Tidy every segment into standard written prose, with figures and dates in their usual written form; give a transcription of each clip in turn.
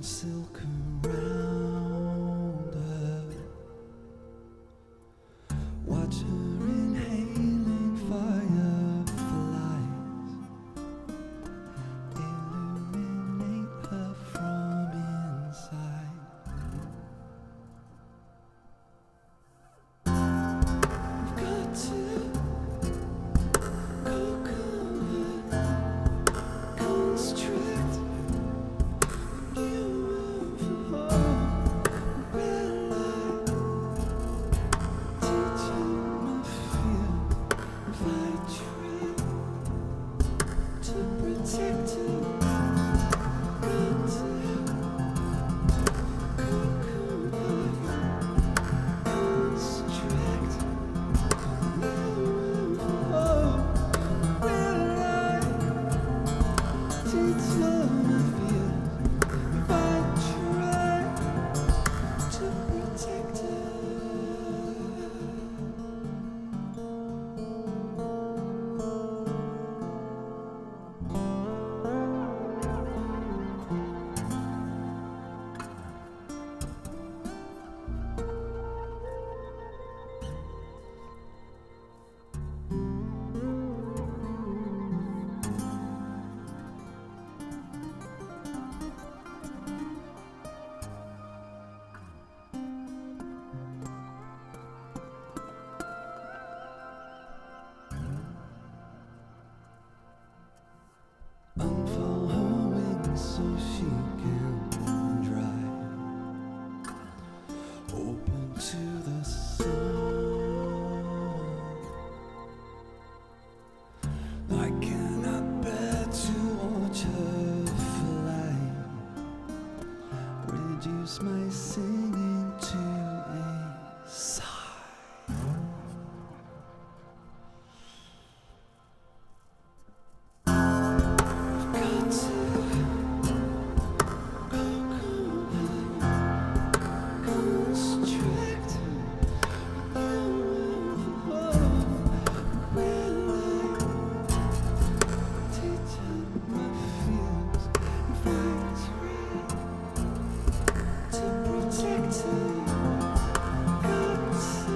silk around her. Watch her inhaling fireflies illuminate her from inside. We've got to coconut constrict you for red light. Teach you my fear if I try to protect her. Got to coconut constrict you for red light. Teach you my fear if I try to protect her. Unfold her wings so she can dry. Open to the sun. I cannot bear to watch her fly. Reduce my singing to a sigh. Got to coconut constrict you for red light. Teach her my fears if I try to protect her. Got to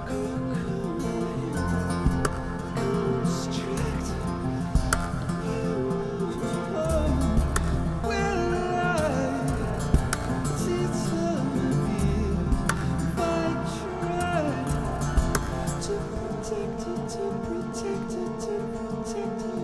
coconut constrict you for red light. Teach her my fears if I try to protect her, to protect her, to protect her.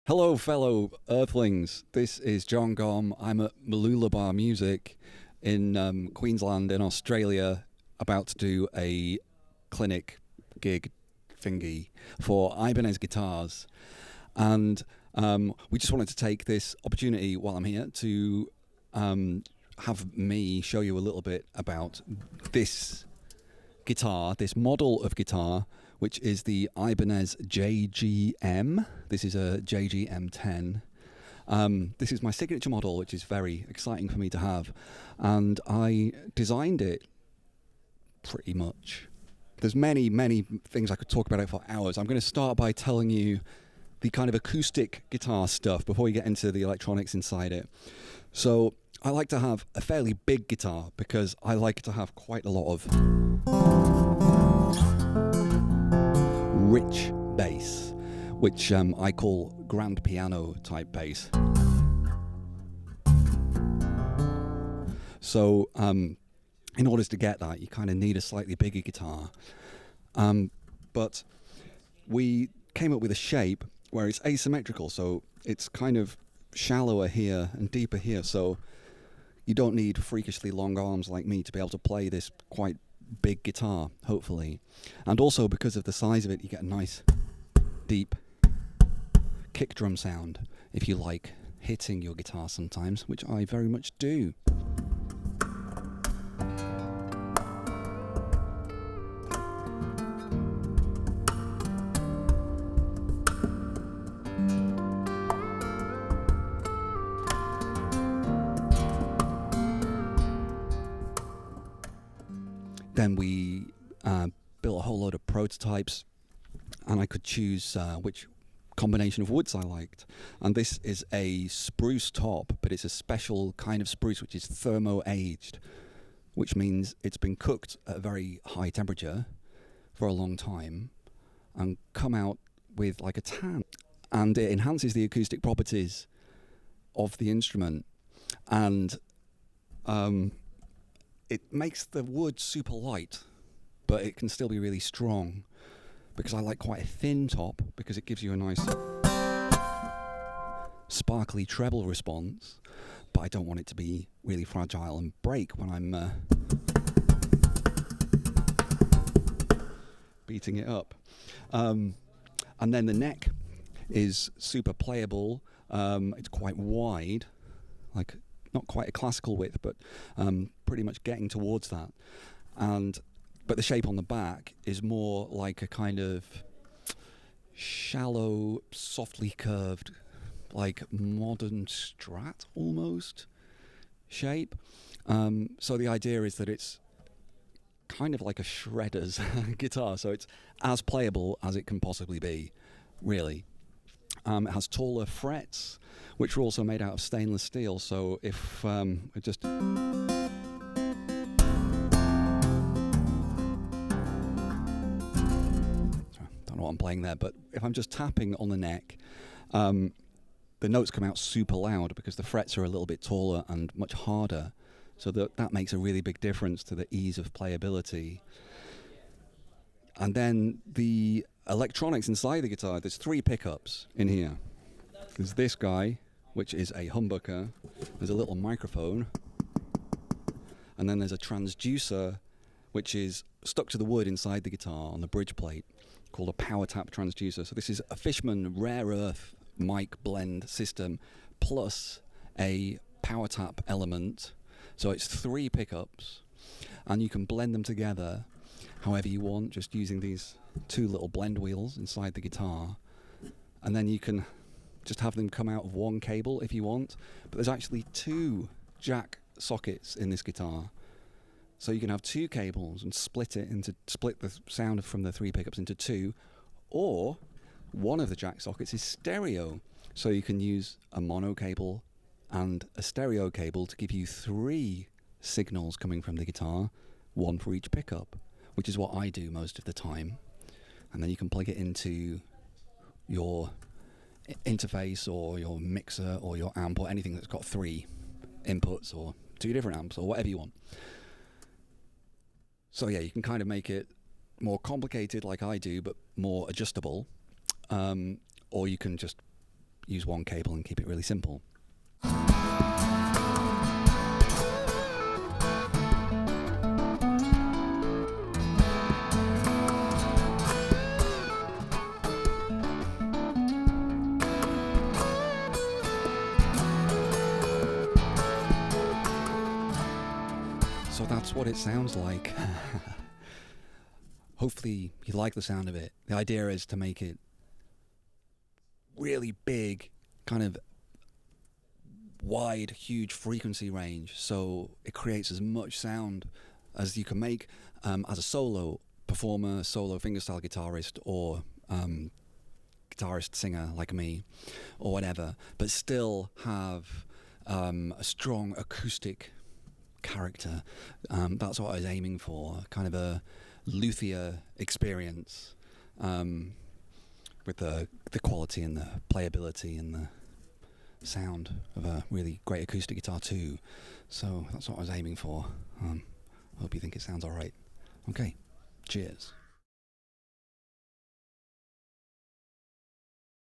Hello, fellow Earthlings. This is JON GOMM. I'm at Mooloolaba Music in Queensland in Australia, about to do a clinic gig thingy for Ibanez Guitars. And we just wanted to take this opportunity while I'm here to have me show you a little bit about this guitar, this model of guitar, which is the Ibanez JGM. This is a JGM10. This is my signature model, which is very exciting for me to have. And I designed it pretty much. There's many, many things I could talk about it for hours. I'm going to start by telling you the kind of acoustic guitar stuff before we get into the electronics inside it. So I like to have a fairly big guitar because I like to have quite a lot of rich bass, which I call grand piano type bass. So in order to get that, you kind of need a slightly bigger guitar. But we came up with a shape where it's asymmetrical, so it's kind of shallower here and deeper here, so you don't need freakishly long arms like me to be able to play this quite big guitar, hopefully. And also because of the size of it, you get a nice deep kick drum sound if you like hitting your guitar sometimes, which I very much do. Then we built a whole load of prototypes, and I could choose which combination of woods I liked. And this is a spruce top, but it's a special kind of spruce which is thermo-aged, which means it's been cooked at a very high temperature for a long time and come out with like a tan. And it enhances the acoustic properties of the instrument. And it makes the wood super light, but it can still be really strong, because I like quite a thin top because it gives you a nice sparkly treble response, but I don't want it to be really fragile and break when I'm beating it up. And then the neck is super playable. It's quite wide, like not quite a classical width, but pretty much getting towards that. But the shape on the back is more like a kind of shallow, softly curved, like modern Strat almost shape. So the idea is that it's kind of like a shredder's guitar, so it's as playable as it can possibly be, really. It has taller frets, which are also made out of stainless steel, so if it just... don't know what I'm playing there, but if I'm just tapping on the neck, the notes come out super loud because the frets are a little bit taller and much harder, so that makes a really big difference to the ease of playability. And then the electronics inside the guitar, there's 3 pickups in here. There's this guy, which is a humbucker. There's a little microphone. And then there's a transducer, which is stuck to the wood inside the guitar on the bridge plate, called a power tap transducer. So this is a Fishman rare earth mic blend system plus a power tap element. So it's 3 pickups, and you can blend them together however you want, just using these 2 little blend wheels inside the guitar. And then you can just have them come out of 1 cable if you want, but there's actually 2 jack sockets in this guitar. So you can have 2 cables and split the sound from the 3 pickups into 2, or one of the jack sockets is stereo. So you can use a mono cable and a stereo cable to give you 3 signals coming from the guitar, 1 for each pickup, which is what I do most of the time. And then you can plug it into your interface or your mixer or your amp or anything that's got 3 inputs or 2 different amps or whatever you want. So yeah, you can kind of make it more complicated like I do, but more adjustable. Or you can just use 1 cable and keep it really simple. So that's what it sounds like. Hopefully you like the sound of it. The idea is to make it really big, kind of wide, huge frequency range, so it creates as much sound as you can make as a solo performer, solo fingerstyle guitarist, or guitarist singer like me, or whatever, but still have a strong acoustic character. That's what I was aiming for, kind of a luthier experience, with the quality and the playability and the sound of a really great acoustic guitar too. So that's what I was aiming for. Hope you think it sounds alright. Okay, cheers.